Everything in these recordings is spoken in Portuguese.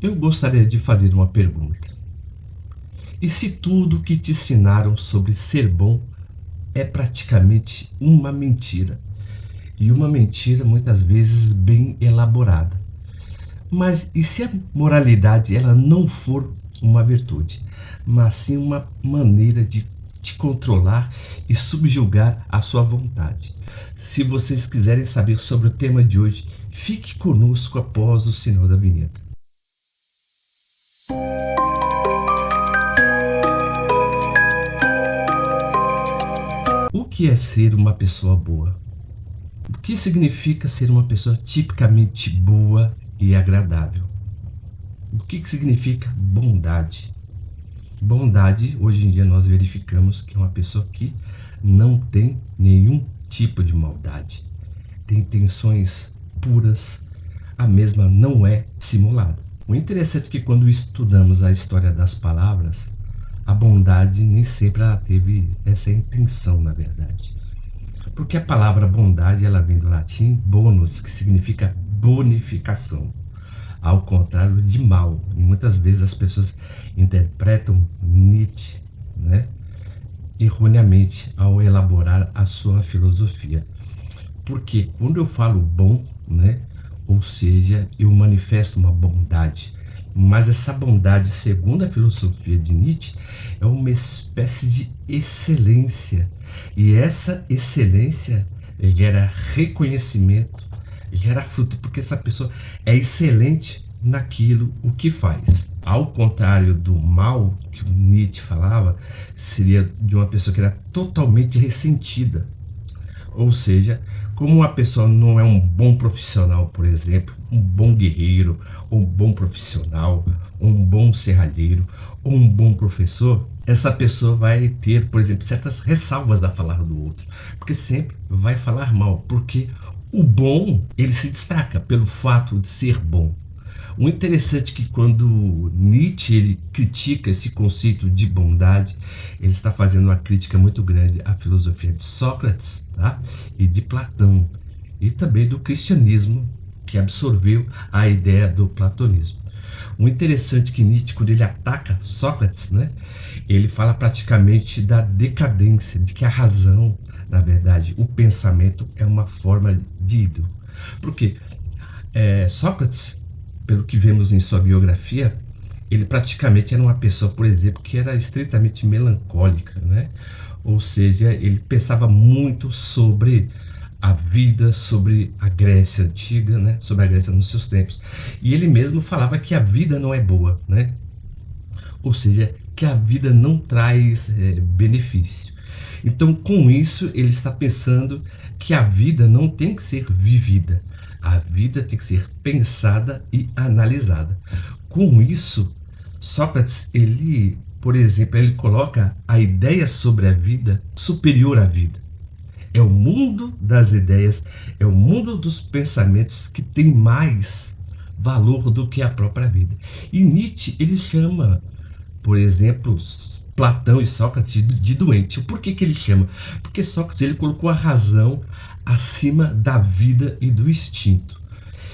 Eu gostaria de fazer uma pergunta. E se tudo que te ensinaram sobre ser bom é praticamente uma mentira? E uma mentira muitas vezes bem elaborada. Mas e se a moralidade ela não for uma virtude, mas sim uma maneira de te controlar e subjugar a sua vontade? Se vocês quiserem saber sobre o tema de hoje, fique conosco após o sinal da vinheta. O que é ser uma pessoa boa? O que significa ser uma pessoa tipicamente boa e agradável? O que significa bondade? Bondade, hoje em dia nós verificamos que é uma pessoa que não tem nenhum tipo de maldade. Tem intenções puras, a mesma não é simulada. O interessante é que quando estudamos a história das palavras, a bondade nem sempre ela teve essa intenção, na verdade. Porque a palavra bondade ela vem do latim bonus, que significa bonificação, ao contrário de mal. E muitas vezes as pessoas interpretam Nietzsche, né, erroneamente ao elaborar a sua filosofia. Porque quando eu falo bom, né, ou seja, eu manifesto uma bondade, mas essa bondade, segundo a filosofia de Nietzsche, é uma espécie de excelência. E essa excelência gera reconhecimento, gera fruto, porque essa pessoa é excelente naquilo o que faz. Ao contrário do mal que o Nietzsche falava, seria de uma pessoa que era totalmente ressentida. Ou seja, como uma pessoa não é um bom profissional, por exemplo, um bom guerreiro, um bom profissional, um bom serralheiro, ou um bom professor, essa pessoa vai ter, por exemplo, certas ressalvas a falar do outro, porque sempre vai falar mal, porque o bom, ele se destaca pelo fato de ser bom. O interessante é que quando Nietzsche ele critica esse conceito de bondade, ele está fazendo uma crítica muito grande à filosofia de Sócrates, tá? E de Platão, e também do cristianismo, que absorveu a ideia do platonismo. O interessante é que Nietzsche, quando ele ataca Sócrates, né, ele fala praticamente da decadência, de que a razão, na verdade, o pensamento é uma forma de ídolo. Por quê? Sócrates, pelo que vemos em sua biografia, ele praticamente era uma pessoa, por exemplo, que era estritamente melancólica, né? Ou seja, ele pensava muito sobre a vida, sobre a Grécia antiga, né? Sobre a Grécia nos seus tempos. E ele mesmo falava que a vida não é boa, né? Ou seja, que a vida não traz benefício. Então, com isso, ele está pensando que a vida não tem que ser vivida, a vida tem que ser pensada e analisada. Com isso, Sócrates, ele, por exemplo, ele coloca a ideia sobre a vida superior à vida. É o mundo das ideias, é o mundo dos pensamentos que tem mais valor do que a própria vida. E Nietzsche, ele chama, por exemplo, Platão e Sócrates de doente. Por que ele chama? Porque Sócrates ele colocou a razão acima da vida e do instinto.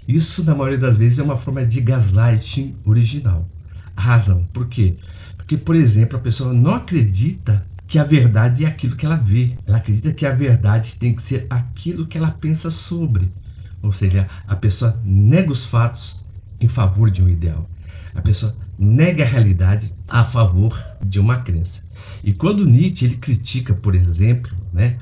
Isso, na maioria das vezes, é uma forma de gaslighting original. A razão. Por quê? Porque, por exemplo, a pessoa não acredita que a verdade é aquilo que ela vê. Ela acredita que a verdade tem que ser aquilo que ela pensa sobre. Ou seja, a pessoa nega os fatos em favor de um ideal. A pessoa nega a realidade a favor de uma crença. E quando Nietzsche ele critica, por exemplo, né,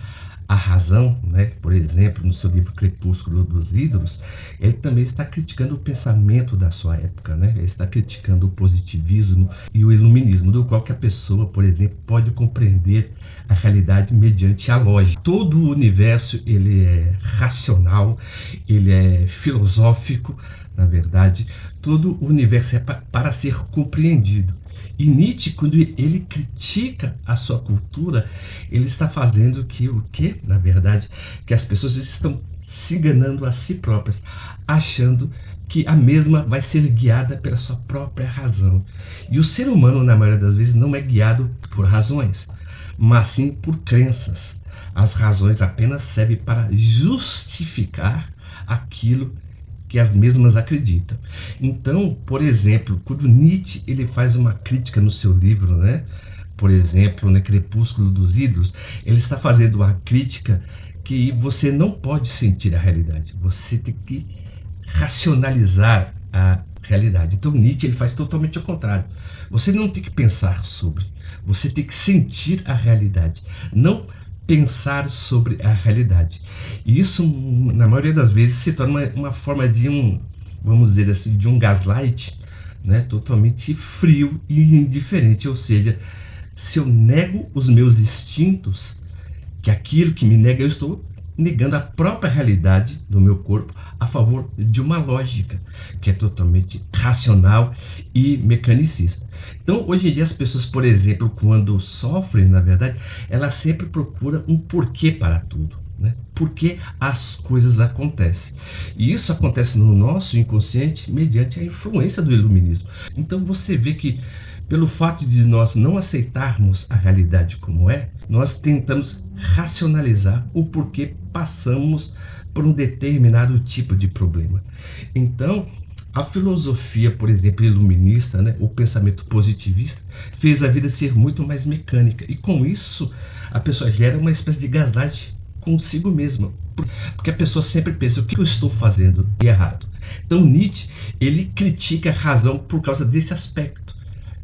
a razão, né, por exemplo, no seu livro Crepúsculo dos Ídolos, ele também está criticando o pensamento da sua época, né? Ele está criticando o positivismo e o iluminismo, do qual que a pessoa, por exemplo, pode compreender a realidade mediante a lógica. Todo o universo ele é racional, ele é filosófico, na verdade, todo o universo é para ser compreendido. E Nietzsche, quando ele critica a sua cultura, ele está fazendo que o que, na verdade, que as pessoas estão se enganando a si próprias, achando que a mesma vai ser guiada pela sua própria razão. E o ser humano, na maioria das vezes, não é guiado por razões, mas sim por crenças. As razões apenas servem para justificar aquilo que as mesmas acreditam. Então, por exemplo, quando Nietzsche ele faz uma crítica no seu livro, né? Por exemplo, no Crepúsculo dos Ídolos, ele está fazendo uma crítica que você não pode sentir a realidade, você tem que racionalizar a realidade. Então Nietzsche ele faz totalmente ao contrário. Você não tem que pensar sobre, você tem que sentir a realidade, não pensar sobre a realidade. E isso, na maioria das vezes, se torna uma forma de vamos dizer assim, de um gaslight, né? Totalmente frio e indiferente. Ou seja, se eu nego os meus instintos, que aquilo que me nega, eu estou negando a própria realidade do meu corpo a favor de uma lógica que é totalmente racional e mecanicista. Então, hoje em dia, as pessoas, por exemplo, quando sofrem, na verdade, elas sempre procuram um porquê para tudo, né? Por que as coisas acontecem. E isso acontece no nosso inconsciente mediante a influência do iluminismo. Então, você vê que pelo fato de nós não aceitarmos a realidade como é, nós tentamos racionalizar o porquê passamos por um determinado tipo de problema. Então, a filosofia, por exemplo, iluminista, né, o pensamento positivista, fez a vida ser muito mais mecânica. E com isso, a pessoa gera uma espécie de gaslight consigo mesma. Porque a pessoa sempre pensa, o que eu estou fazendo de errado? Então, Nietzsche, ele critica a razão por causa desse aspecto.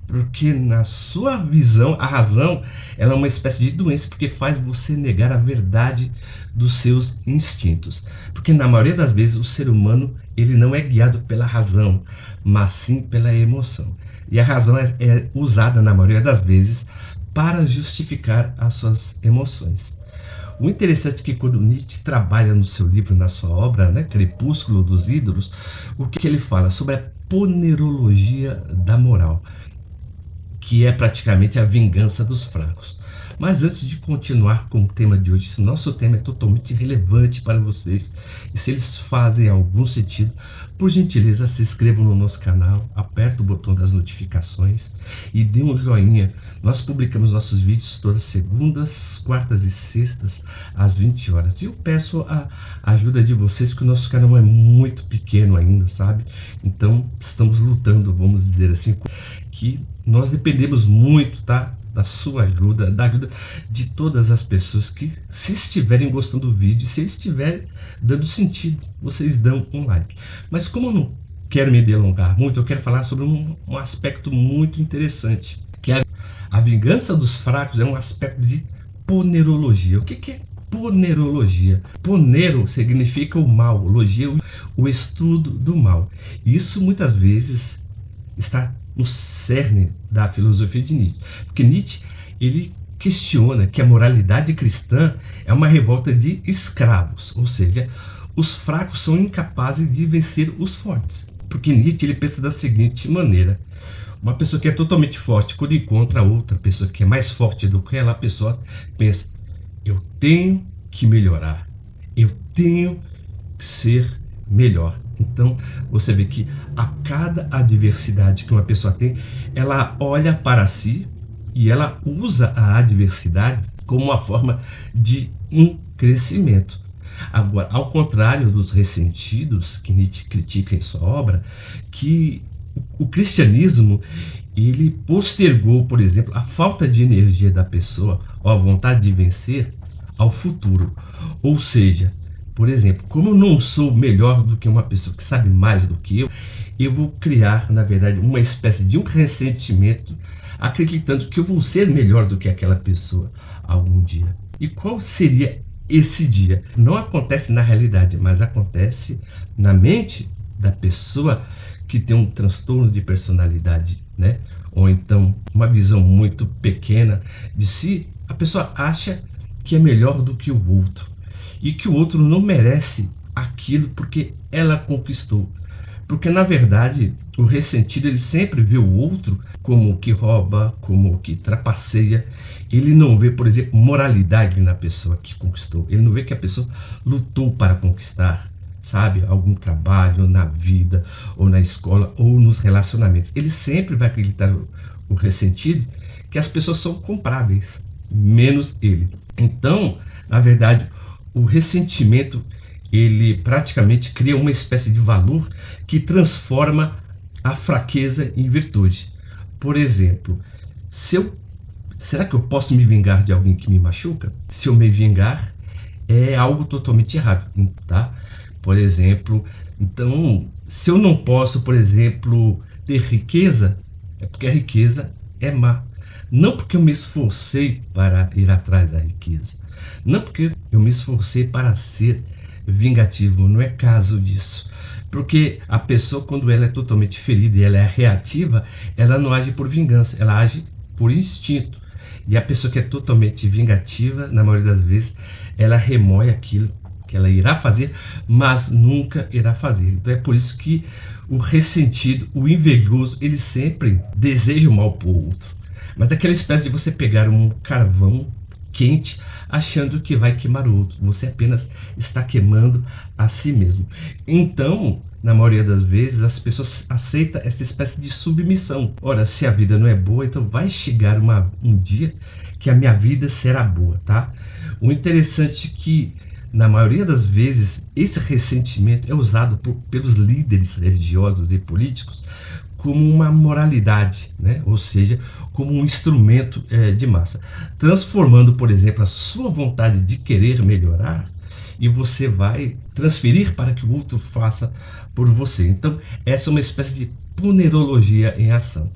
Porque na sua visão, a razão ela é uma espécie de doença, porque faz você negar a verdade dos seus instintos. Porque na maioria das vezes o ser humano ele não é guiado pela razão, mas sim pela emoção. E a razão é usada na maioria das vezes para justificar as suas emoções. O interessante é que quando Nietzsche trabalha no seu livro, na sua obra, né, Crepúsculo dos Ídolos, o que ele fala? Sobre a ponerologia da moral, que é praticamente a vingança dos fracos. Mas antes de continuar com o tema de hoje, se o nosso tema é totalmente relevante para vocês e se eles fazem algum sentido, por gentileza se inscrevam no nosso canal, aperta o botão das notificações e dê um joinha. Nós publicamos nossos vídeos todas segundas, quartas e sextas às 20 horas. E eu peço a ajuda de vocês, que o nosso canal é muito pequeno ainda, sabe? Então estamos lutando, vamos dizer assim, que nós dependemos muito, tá? Da sua ajuda, da ajuda de todas as pessoas que, se estiverem gostando do vídeo, se eles estiverem dando sentido, vocês dão um like. Mas como eu não quero me delongar muito, eu quero falar sobre um aspecto muito interessante, que é a vingança dos fracos. É um aspecto de ponerologia. O que é ponerologia? Ponero significa o mal, logia o estudo do mal. Isso muitas vezes está no cerne da filosofia de Nietzsche. Porque Nietzsche, ele questiona que a moralidade cristã é uma revolta de escravos, ou seja, os fracos são incapazes de vencer os fortes. Porque Nietzsche ele pensa da seguinte maneira: uma pessoa que é totalmente forte, quando encontra outra pessoa que é mais forte do que ela, a pessoa pensa, eu tenho que melhorar, eu tenho que ser melhor. Então, você vê que a cada adversidade que uma pessoa tem, ela olha para si e ela usa a adversidade como uma forma de um crescimento. Agora, ao contrário dos ressentidos, que Nietzsche critica em sua obra, que o cristianismo, ele postergou, por exemplo, a falta de energia da pessoa, ou a vontade de vencer, ao futuro. Ou seja, por exemplo, como eu não sou melhor do que uma pessoa que sabe mais do que eu vou criar, na verdade, uma espécie de um ressentimento, acreditando que eu vou ser melhor do que aquela pessoa algum dia. E qual seria esse dia? Não acontece na realidade, mas acontece na mente da pessoa que tem um transtorno de personalidade, né? Ou então uma visão muito pequena de si. A pessoa acha que é melhor do que o outro e que o outro não merece aquilo porque ela conquistou. Porque na verdade o ressentido ele sempre vê o outro como o que rouba, como o que trapaceia. Ele não vê, por exemplo, moralidade na pessoa que conquistou. Ele não vê que a pessoa lutou para conquistar, sabe, algum trabalho na vida, ou na escola, ou nos relacionamentos. Ele sempre vai acreditar, o ressentido, que as pessoas são compráveis, menos ele. Então, na verdade, o ressentimento ele praticamente cria uma espécie de valor que transforma a fraqueza em virtude. Por exemplo, se eu, será que eu posso me vingar de alguém que me machuca? Se eu me vingar, é algo totalmente errado, tá? Por exemplo, então, se eu não posso, por exemplo, ter riqueza, é porque a riqueza é má. Não porque eu me esforcei para ir atrás da riqueza. Não porque eu me esforcei para ser vingativo. Não é caso disso. Porque a pessoa, quando ela é totalmente ferida e ela é reativa, ela não age por vingança, ela age por instinto. E a pessoa que é totalmente vingativa, na maioria das vezes, ela remoe aquilo que ela irá fazer, mas nunca irá fazer. Então é por isso que o ressentido, o invejoso, ele sempre deseja o mal para o outro. Mas aquela espécie de você pegar um carvão quente achando que vai queimar o outro. Você apenas está queimando a si mesmo. Então, na maioria das vezes, as pessoas aceitam essa espécie de submissão. Ora, se a vida não é boa, então vai chegar um dia que a minha vida será boa, tá? O interessante é que, na maioria das vezes, esse ressentimento é usado pelos líderes religiosos e políticos como uma moralidade, né? Ou seja, como um instrumento de massa, transformando, por exemplo, a sua vontade de querer melhorar e você vai transferir para que o outro faça por você. Então, essa é uma espécie de ponerologia em ação.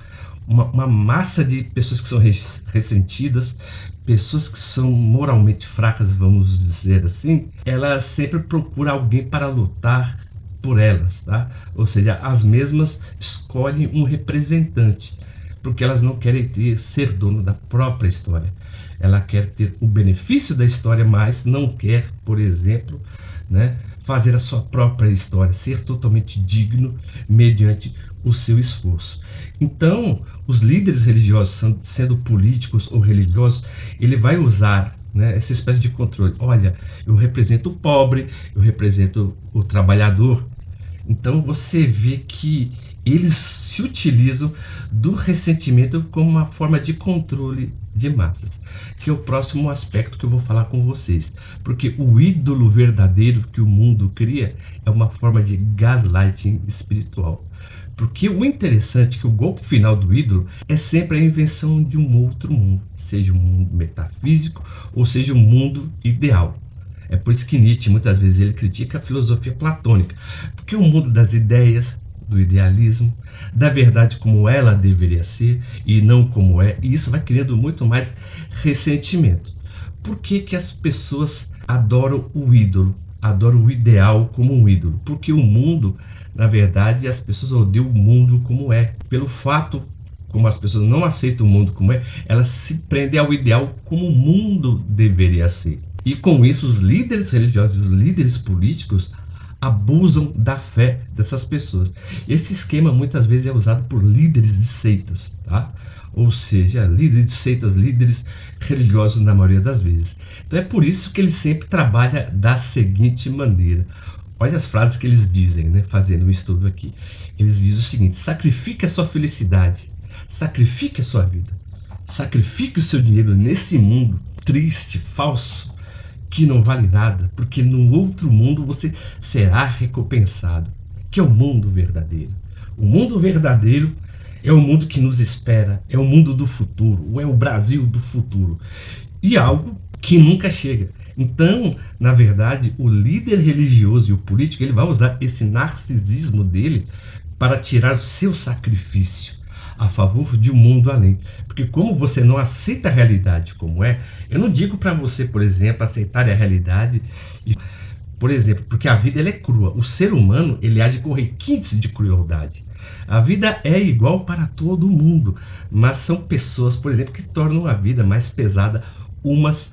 Uma massa de pessoas que são ressentidas, pessoas que são moralmente fracas, vamos dizer assim, elas sempre procuram alguém para lutar por elas, tá? Ou seja, as mesmas escolhem um representante, porque elas não querem ser dono da própria história. Ela quer ter o benefício da história, mas não quer, por exemplo, né, fazer a sua própria história, ser totalmente digno mediante o seu esforço. Então, os líderes religiosos, sendo políticos ou religiosos, ele vai usar, né, essa espécie de controle. Olha, eu represento o pobre, eu represento o trabalhador. Então você vê que eles se utilizam do ressentimento como uma forma de controle de massas, que é o próximo aspecto que eu vou falar com vocês. Porque o ídolo verdadeiro que o mundo cria é uma forma de gaslighting espiritual. Porque o interessante é que o golpe final do ídolo é sempre a invenção de um outro mundo, seja um mundo metafísico ou seja um mundo ideal. É por isso que Nietzsche, muitas vezes, ele critica a filosofia platônica, porque é um mundo das ideias, do idealismo, da verdade como ela deveria ser e não como é, e isso vai criando muito mais ressentimento. Por que que as pessoas adoram o ídolo, adoram o ideal como um ídolo? Porque o mundo, na verdade, as pessoas odeiam o mundo como é. Pelo fato, como as pessoas não aceitam o mundo como é, elas se prendem ao ideal como o mundo deveria ser. E com isso, os líderes religiosos, os líderes políticos abusam da fé dessas pessoas. Esse esquema muitas vezes é usado por líderes de seitas, tá? Ou seja, líderes de seitas, líderes religiosos na maioria das vezes. Então é por isso que ele sempre trabalha da seguinte maneira. Olha as frases que eles dizem, né, fazendo o estudo aqui. Eles dizem o seguinte: sacrifique a sua felicidade, sacrifique a sua vida, sacrifique o seu dinheiro nesse mundo triste, falso, que não vale nada, porque no outro mundo você será recompensado, que é o mundo verdadeiro. O mundo verdadeiro é o mundo que nos espera, é o mundo do futuro, é o Brasil do futuro. E algo que nunca chega. Então, na verdade, o líder religioso e o político, ele vai usar esse narcisismo dele para tirar o seu sacrifício a favor de um mundo além. Porque como você não aceita a realidade como é, eu não digo para você, por exemplo, aceitar a realidade, por exemplo, porque a vida ela é crua. O ser humano, ele age com requintes de crueldade. A vida é igual para todo mundo, mas são pessoas, por exemplo, que tornam a vida mais pesada umas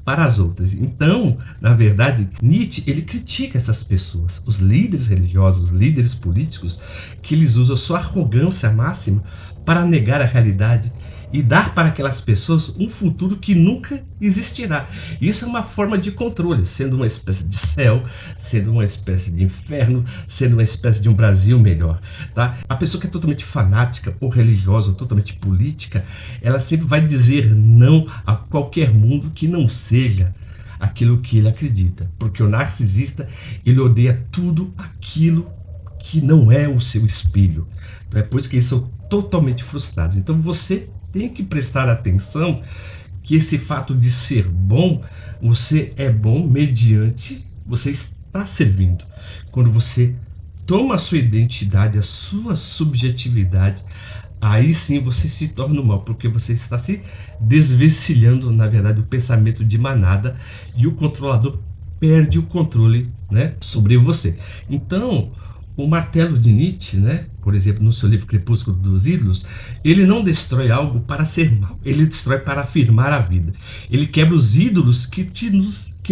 para as outras. Então, na verdade, Nietzsche, ele critica essas pessoas, os líderes religiosos, os líderes políticos, que eles usam sua arrogância máxima para negar a realidade e dar para aquelas pessoas um futuro que nunca existirá. Isso é uma forma de controle, sendo uma espécie de céu, sendo uma espécie de inferno, sendo uma espécie de um Brasil melhor, tá? A pessoa que é totalmente fanática ou religiosa ou totalmente política, ela sempre vai dizer não a qualquer mundo que não seja aquilo que ele acredita, porque o narcisista, ele odeia tudo aquilo que não é o seu espelho. Então é por isso que eles são totalmente frustrados. Então você tem que prestar atenção que esse fato de ser bom, você é bom mediante você está servindo. Quando você toma a sua identidade, a sua subjetividade, aí sim você se torna o mal, porque você está se desvencilhando, na verdade, do pensamento de manada, e o controlador perde o controle, né, sobre você. Então, o martelo de Nietzsche, né, por exemplo, no seu livro Crepúsculo dos Ídolos, ele não destrói algo para ser mal, ele destrói para afirmar a vida. Ele quebra os ídolos que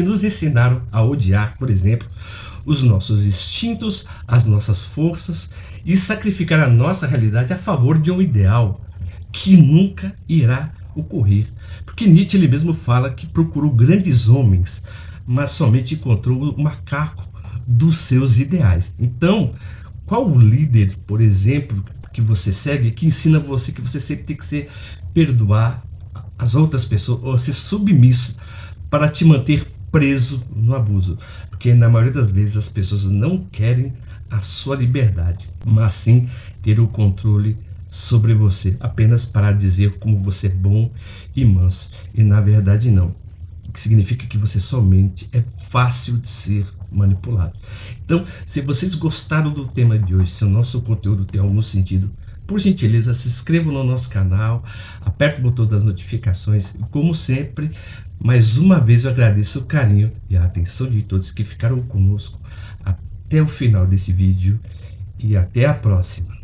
nos ensinaram a odiar, por exemplo, os nossos instintos, as nossas forças, e sacrificar a nossa realidade a favor de um ideal que nunca irá ocorrer. Porque Nietzsche ele mesmo fala que procurou grandes homens, mas somente encontrou o macaco dos seus ideais. Então, qual o líder, por exemplo, que você segue, que ensina você que você sempre tem que perdoar as outras pessoas, ou ser submisso para te manter preso no abuso? Porque na maioria das vezes as pessoas não querem a sua liberdade, mas sim ter o controle sobre você, apenas para dizer como você é bom e manso. E na verdade não. O que significa que você somente é fácil de ser manipulado. Então, se vocês gostaram do tema de hoje, se o nosso conteúdo tem algum sentido, por gentileza, se inscrevam no nosso canal, aperte o botão das notificações. E como sempre, mais uma vez eu agradeço o carinho e a atenção de todos que ficaram conosco até o final desse vídeo, e até a próxima.